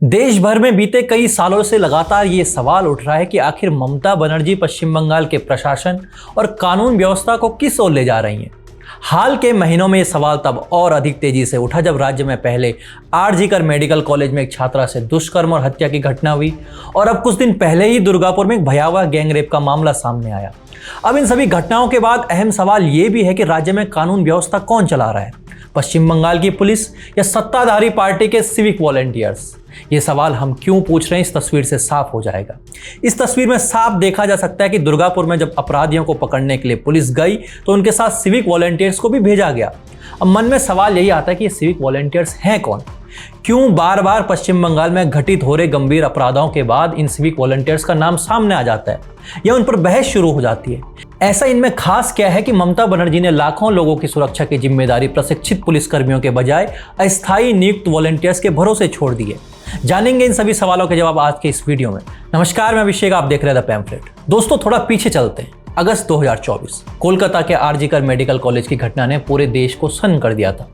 देश भर में बीते कई सालों से लगातार ये सवाल उठ रहा है कि आखिर ममता बनर्जी पश्चिम बंगाल के प्रशासन और कानून व्यवस्था को किस ओर ले जा रही हैं। हाल के महीनों में ये सवाल तब और अधिक तेजी से उठा जब राज्य में पहले आरजी कर मेडिकल कॉलेज में एक छात्रा से दुष्कर्म और हत्या की घटना हुई और अब कुछ दिन पहले ही दुर्गापुर में एक भयावह गैंगरेप का मामला सामने आया। अब इन सभी घटनाओं के बाद अहम सवाल ये भी है कि राज्य में कानून व्यवस्था कौन चला रहा है, पश्चिम बंगाल की पुलिस या सत्ताधारी पार्टी के सिविक वॉलंटियर्स। ये सवाल हम क्यों पूछ रहे हैं इस तस्वीर से साफ हो जाएगा। इस तस्वीर में साफ देखा जा सकता है कि दुर्गापुर में जब अपराधियों को पकड़ने के लिए पुलिस गई तो उनके साथ सिविक वॉलंटियर्स को भी भेजा गया। अब मन में सवाल यही आता है कि ये सिविक वॉलंटियर्स हैं कौन, क्यों बार बार पश्चिम बंगाल में घटित हो रहे गंभीर अपराधों के बाद इन सिविक वॉलंटियर्स का नाम सामने आ जाता है या उन पर बहस शुरू हो जाती है। ऐसा इनमें खास क्या है कि ममता बनर्जी ने लाखों लोगों की सुरक्षा की जिम्मेदारी प्रशिक्षित पुलिसकर्मियों के बजाय अस्थायी नियुक्त वॉलंटियर्स के भरोसे छोड़ दी है। जानेंगे इन सभी सवालों के जवाब आज के इस वीडियो में। नमस्कार, मैं अभिषेक, आप देख रहे हैं द पैम्फलेट। दोस्तों, थोड़ा पीछे चलते हैं। अगस्त 2024 कोलकाता के आरजी कर मेडिकल कॉलेज की घटना ने पूरे देश को सन्न कर दिया था।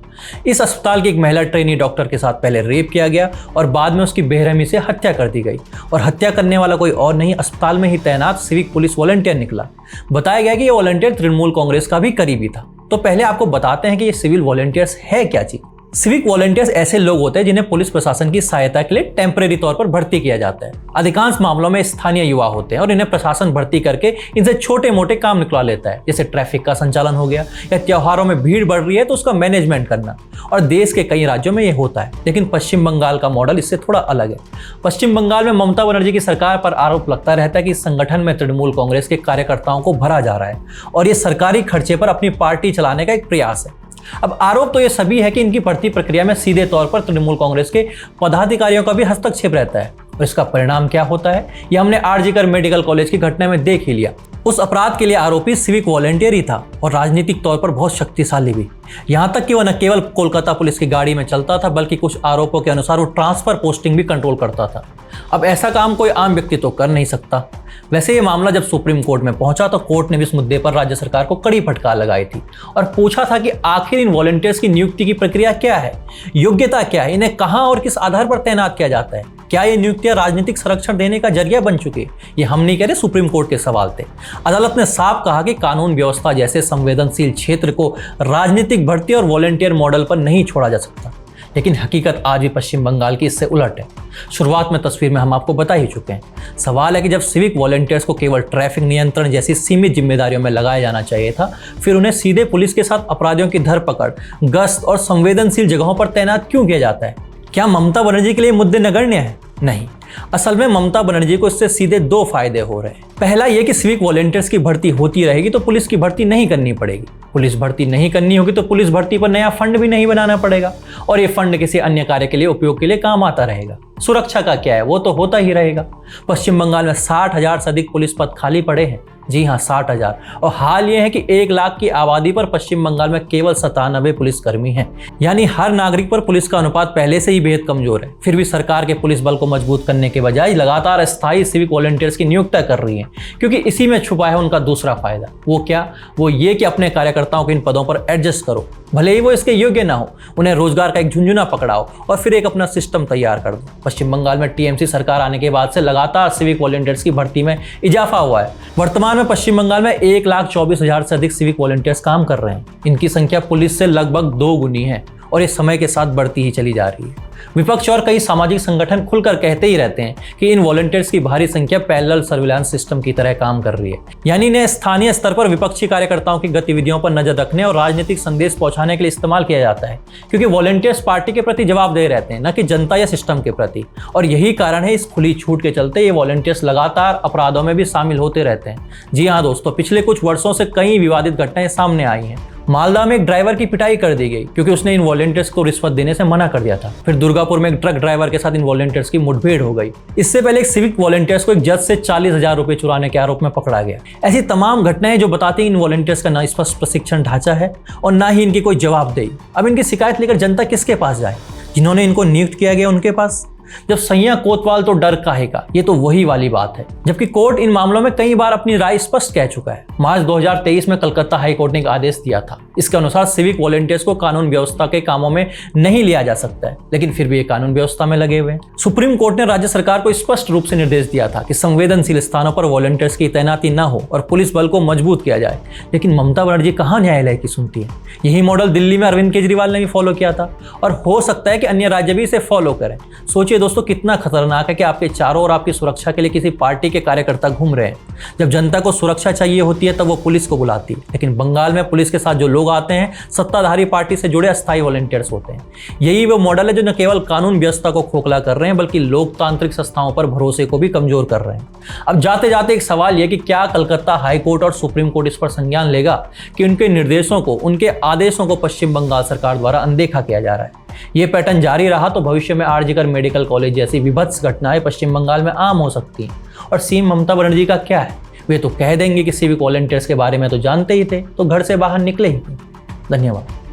इस अस्पताल की एक महिला ट्रेनी डॉक्टर के साथ पहले रेप किया गया और बाद में उसकी बेरहमी से हत्या कर दी गई और हत्या करने वाला कोई और नहीं, अस्पताल में ही तैनात सिविक पुलिस वॉलंटियर निकला। बताया गया कि ये वॉलंटियर तृणमूल कांग्रेस का भी करीबी था। तो पहले आपको बताते हैं कि ये सिविल वॉलंटियर्स है क्या चीज। सिविक वॉलंटियर्स ऐसे लोग होते हैं जिन्हें पुलिस प्रशासन की सहायता के लिए टेम्परेरी तौर पर भर्ती किया जाता है। अधिकांश मामलों में स्थानीय युवा होते हैं और इन्हें प्रशासन भर्ती करके इनसे छोटे मोटे काम निकलवा लेता है, जैसे ट्रैफिक का संचालन हो गया या त्योहारों में भीड़ बढ़ रही है तो उसका मैनेजमेंट करना। और देश के कई राज्यों में ये होता है, लेकिन पश्चिम बंगाल का मॉडल इससे थोड़ा अलग है। पश्चिम बंगाल में ममता बनर्जी की सरकार पर आरोप लगता रहता है कि इस संगठन में तृणमूल कांग्रेस के कार्यकर्ताओं को भरा जा रहा है और ये सरकारी खर्चे पर अपनी पार्टी चलाने का एक प्रयास है। अब आरोप तो ये सभी है कि इनकी भर्ती प्रक्रिया में सीधे तौर पर तृणमूल कांग्रेस के पदाधिकारियों का भी हस्तक्षेप रहता है और इसका परिणाम क्या होता है यह हमने आरजी कर मेडिकल कॉलेज की घटना में देख ही लिया। उस अपराध के लिए आरोपी सिविक वॉलंटियर ही था और राजनीतिक तौर पर बहुत शक्तिशाली भी। यहाँ तक कि वह न केवल कोलकाता पुलिस की गाड़ी में चलता था बल्कि कुछ आरोपों के अनुसार वो ट्रांसफर पोस्टिंग भी कंट्रोल करता था। अब ऐसा काम कोई आम व्यक्ति तो कर नहीं सकता। वैसे ये मामला जब सुप्रीम कोर्ट में पहुंचा तो कोर्ट ने भी इस मुद्दे पर राज्य सरकार को कड़ी फटकार लगाई थी और पूछा था कि आखिर इन वॉलंटियर्स की नियुक्ति की प्रक्रिया क्या है, योग्यता क्या है, इन्हें कहां और किस आधार पर तैनात किया जाता है, क्या ये नियुक्तियां राजनीतिक संरक्षण देने का जरिया बन चुकी? ये हम नहीं कह रहे, सुप्रीम कोर्ट के सवाल थे। अदालत ने साफ कहा कि कानून व्यवस्था जैसे संवेदनशील क्षेत्र को राजनीतिक भर्ती और वॉलंटियर मॉडल पर नहीं छोड़ा जा सकता। लेकिन हकीकत आज भी पश्चिम बंगाल की इससे उलट है। शुरुआत में तस्वीर में हम आपको बता ही चुके हैं। सवाल है कि जब सिविक वॉलंटियर्स को केवल ट्रैफिक नियंत्रण जैसी सीमित जिम्मेदारियों में लगाया जाना चाहिए था, फिर उन्हें सीधे पुलिस के साथ अपराधियों की धरपकड़, गश्त और संवेदनशील जगहों पर तैनात क्यों किया जाता है? क्या ममता बनर्जी के लिए मुद्दे नगण्य हैं? नहीं, असल में ममता बनर्जी को इससे सीधे दो फायदे हो रहे हैं। पहला ये कि सिविक वॉलंटियर्स की भर्ती होती रहेगी तो पुलिस की भर्ती नहीं करनी पड़ेगी। पुलिस भर्ती नहीं करनी होगी तो पुलिस भर्ती पर नया फंड भी नहीं बनाना पड़ेगा और ये फंड किसी अन्य कार्य के लिए उपयोग के लिए काम आता रहेगा। सुरक्षा का क्या है, वो तो होता ही रहेगा। पश्चिम बंगाल में 60,000 से अधिक पुलिस पद खाली पड़े हैं। जी हाँ, 60,000। और हाल ये है कि 1 लाख की आबादी पर पश्चिम बंगाल में केवल 97 पुलिसकर्मी हैं। यानी हर नागरिक पर पुलिस का अनुपात पहले से ही बेहद कमजोर है। फिर भी सरकार के पुलिस बल को मजबूत करने के बजाय लगातार अस्थायी सिविक वॉलंटियर्स की नियुक्ति कर रही है, क्योंकि इसी में छुपा है उनका दूसरा फायदा। वो क्या? वो ये कि अपने कार्यकर्ताओं को इन पदों पर एडजस्ट करो, भले ही वो इसके योग्य ना हो, उन्हें रोजगार का एक झुंझुना पकड़ाओ और फिर एक अपना सिस्टम तैयार कर दो। पश्चिम बंगाल में टीएमसी सरकार आने के बाद से लगातार सिविक वॉलंटियर्स की भर्ती में इजाफा हुआ है। वर्तमान में पश्चिम बंगाल में 1,24,000 से अधिक सिविक वॉलंटियर्स काम कर रहे हैं। इनकी संख्या पुलिस से लगभग 2 गुनी है और ये समय के साथ बढ़ती ही चली जा रही है। विपक्ष और कई सामाजिक संगठन खुलकर कहते ही रहते हैं कि इन वॉलंटियर्स की भारी संख्या पैरेलल सर्विलांस सिस्टम की तरह काम कर रही है, यानी इन्हें स्थानीय स्तर पर विपक्षी कार्यकर्ताओं की गतिविधियों पर नजर रखने और राजनीतिक संदेश पहुंचाने के लिए इस्तेमाल किया जाता है, क्योंकि वॉलंटियर्स पार्टी के प्रति जवाबदेह रहते हैं, न कि जनता या सिस्टम के प्रति। और यही कारण है इस खुली छूट के चलते ये वॉलंटियर्स लगातार अपराधों में भी शामिल होते रहते हैं। जी हाँ दोस्तों, पिछले कुछ वर्षों से कई विवादित घटनाएं सामने आई हैं। मालदा में एक ड्राइवर की पिटाई कर दी गई क्योंकि उसने इन वॉलंटियर्स को रिश्वत देने से मना कर दिया था। फिर दुर्गापुर में एक ट्रक ड्राइवर के साथ इन वॉलंटियर्स की मुठभेड़ हो गई। इससे पहले एक सिविक वॉलंटियर्स को एक जज से 40,000 रुपए चुराने के आरोप में पकड़ा गया। ऐसी तमाम घटनाएं जो बताती हैं इन वॉलंटियर्स का ना स्पष्ट प्रशिक्षण ढांचा है और ना ही इनकी कोई जवाबदेही। अब इनकी शिकायत लेकर जनता किसके पास जाए? जिन्होंने इनको नियुक्त किया गया उनके पास? जब सैया कोतवाल तो डर काहे का, ये तो वही वाली बात है। जबकि कोर्ट इन मामलों में कई बार अपनी राय स्पष्ट कह चुका है। मार्च 2023 में कलकत्ता हाई कोर्ट ने एक आदेश दिया था। इसके अनुसार सिविक वॉलंटियर्स को कानून व्यवस्था के कामों में नहीं लिया जा सकता है, लेकिन फिर भी ये कानून व्यवस्था में लगे हुए हैं। सुप्रीम कोर्ट ने राज्य सरकार को स्पष्ट रूप से निर्देश दिया था कि संवेदनशील स्थानों पर वॉलंटियर्स की तैनाती न हो और पुलिस बल को मजबूत किया जाए। लेकिन ममता बनर्जी कहाँ न्यायालय की सुनती है। यही मॉडल दिल्ली में अरविंद केजरीवाल ने भी फॉलो किया था और हो सकता है कि अन्य राज्य भी इसे फॉलो करें। सोचिए दोस्तों, कितना खतरनाक है कि आपके चारों ओर आपकी सुरक्षा के लिए किसी पार्टी के कार्यकर्ता घूम रहे हैं। जब जनता को सुरक्षा चाहिए होती है तब वो पुलिस को बुलाती है, लेकिन बंगाल में पुलिस के साथ जो लोग आते हैं सत्ताधारी पार्टी से जुड़े अस्थायी वॉलंटियर्स होते हैं। यही वो मॉडल है जो न केवल कानून व्यवस्था को खोखला कर रहे हैं बल्कि लोकतांत्रिक संस्थाओं पर भरोसे को भी कमजोर कर रहे हैं। अब जाते जाते एक सवाल यह कि क्या कलकत्ता हाई कोर्ट और सुप्रीम कोर्ट इस पर संज्ञान लेगा कि उनके निर्देशों को, उनके आदेशों को पश्चिम बंगाल सरकार द्वारा अनदेखा किया जा रहा है। ये पैटर्न जारी रहा तो भविष्य में आरजीकर मेडिकल कॉलेज जैसी विभत्स घटनाएं पश्चिम बंगाल में आम हो सकती हैं। और सीएम ममता बनर्जी का क्या है, वे तो कह देंगे कि सिविक वॉलंटियर्स के बारे में तो जानते ही थे, तो घर से बाहर निकले ही नहीं। धन्यवाद।